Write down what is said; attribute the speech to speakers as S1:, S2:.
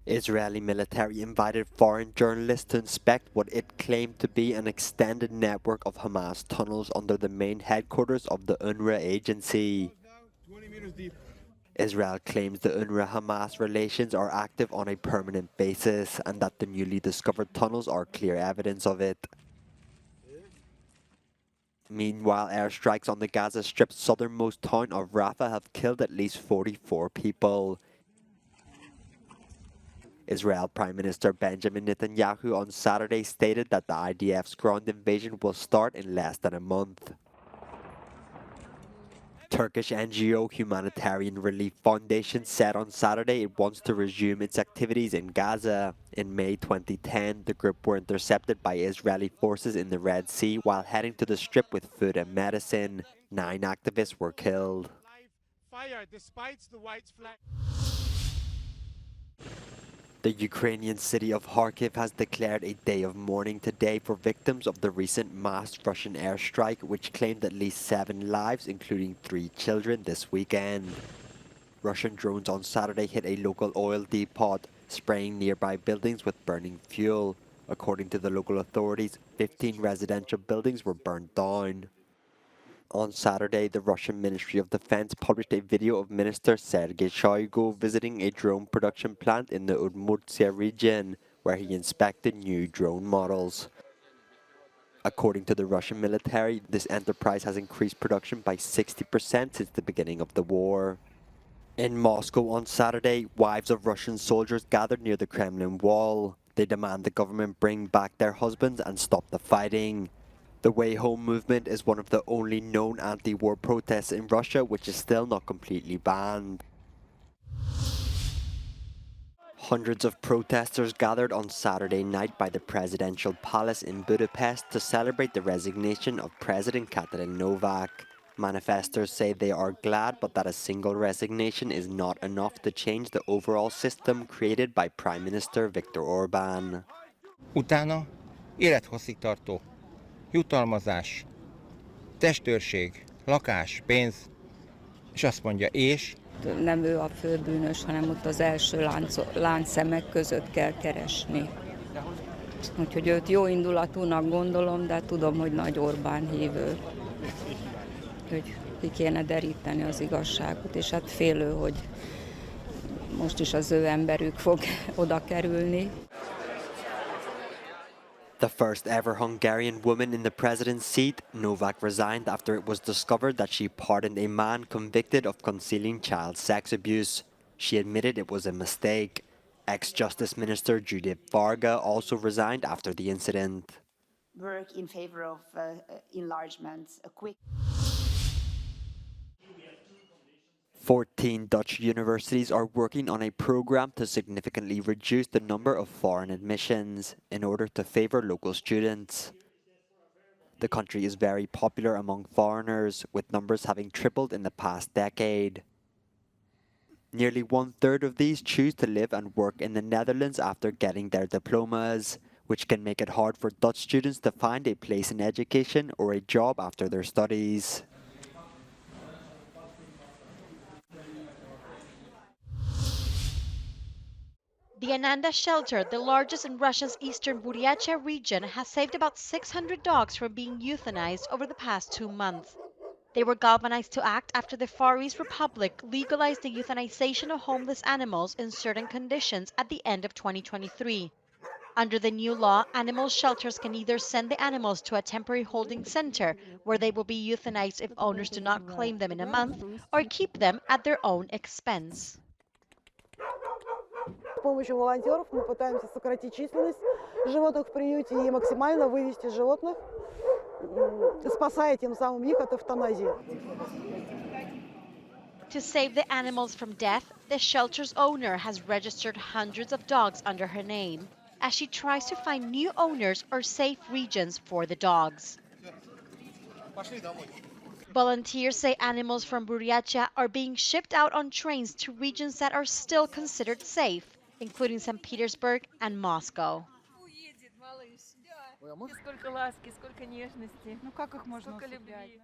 S1: Israeli military invited foreign journalists to inspect what it claimed to be an extended network of Hamas tunnels under the main headquarters of the UNRWA agency. Israel claims the UNRWA-Hamas relations are active on a permanent basis and that the newly discovered tunnels are clear evidence of it. Meanwhile, airstrikes on the Gaza Strip's southernmost town of Rafah have killed at least 44 people. Israel Prime Minister Benjamin Netanyahu on Saturday stated that the IDF's ground invasion will start in less than a month. Turkish NGO Humanitarian Relief Foundation said on Saturday it wants to resume its activities in Gaza. In May 2010, the group were intercepted by Israeli forces in the Red Sea while heading to the Strip with food and medicine. 9 activists were killed. The Ukrainian city of Kharkiv has declared a day of mourning today for victims of the recent mass Russian airstrike, which claimed at least 7 lives, including 3 children, this weekend. Russian drones on Saturday hit a local oil depot, spraying nearby buildings with burning fuel. According to the local authorities, 15 residential buildings were burned down. On Saturday, the Russian Ministry of Defense published a video of Minister Sergei Shoigu visiting a drone production plant in the Udmurtia region, where he inspected new drone models. According to the Russian military, this enterprise has increased production by 60% since the beginning of the war. In Moscow on Saturday, wives of Russian soldiers gathered near the Kremlin wall. They demand the government bring back their husbands and stop the fighting. The Way Home movement is one of the only known anti-war protests in Russia which is still not completely banned. Hundreds of protesters gathered on Saturday night by the presidential palace in Budapest to celebrate the resignation of President Katalin Novak. Manifestors say they are glad but that a single resignation is not enough to change the overall system created by Prime Minister Viktor Orbán.
S2: Utána élethosszígtartó jutalmazás, testőrség, lakás, pénz, és azt mondja, és?
S3: Nem ő a főbűnös, hanem ott az első láncszemek között kell keresni. Úgyhogy őt jó indulatúnak gondolom, de tudom, hogy nagy Orbán hívő. Hogy ki kéne deríteni az igazságot, és hát félő, hogy most is az ő emberük fog oda kerülni.
S1: The first ever Hungarian woman in the president's seat, Novak resigned after it was discovered that she pardoned a man convicted of concealing child sex abuse. She admitted it was a mistake. Ex-Justice Minister Judith Varga also resigned after the incident.
S4: Work in favor of enlargement, a quick...
S1: 14 Dutch universities are working on a program to significantly reduce the number of foreign admissions in order to favor local students. The country is very popular among foreigners, with numbers having tripled in the past decade. Nearly 1/3 of these choose to live and work in the Netherlands after getting their diplomas, which can make it hard for Dutch students to find a place in education or a job after their studies.
S5: The Ananda shelter, the largest in Russia's eastern Buryatia region, has saved about 600 dogs from being euthanized over the past 2 months. They were galvanized to act after the Far East Republic legalized the euthanization of homeless animals in certain conditions at the end of 2023. Under the new law, animal shelters can either send the animals to a temporary holding center where they will be euthanized if owners do not claim them in a month, or keep them at their own expense.
S6: С помощью волонтеров мы пытаемся сократить численность животных в приюте и максимально вывести животных, спасая тем самым их от эвтаназии.
S5: To save the animals from death, the shelter's owner has registered hundreds of dogs under her name as she tries to find new owners or safe regions for the dogs. Volunteers say animals from Buryatia are being shipped out on trains to regions that are still considered safe, including St. Petersburg and Moscow.
S7: Сколько ласки, сколько нежности, ну как их можно усыплять?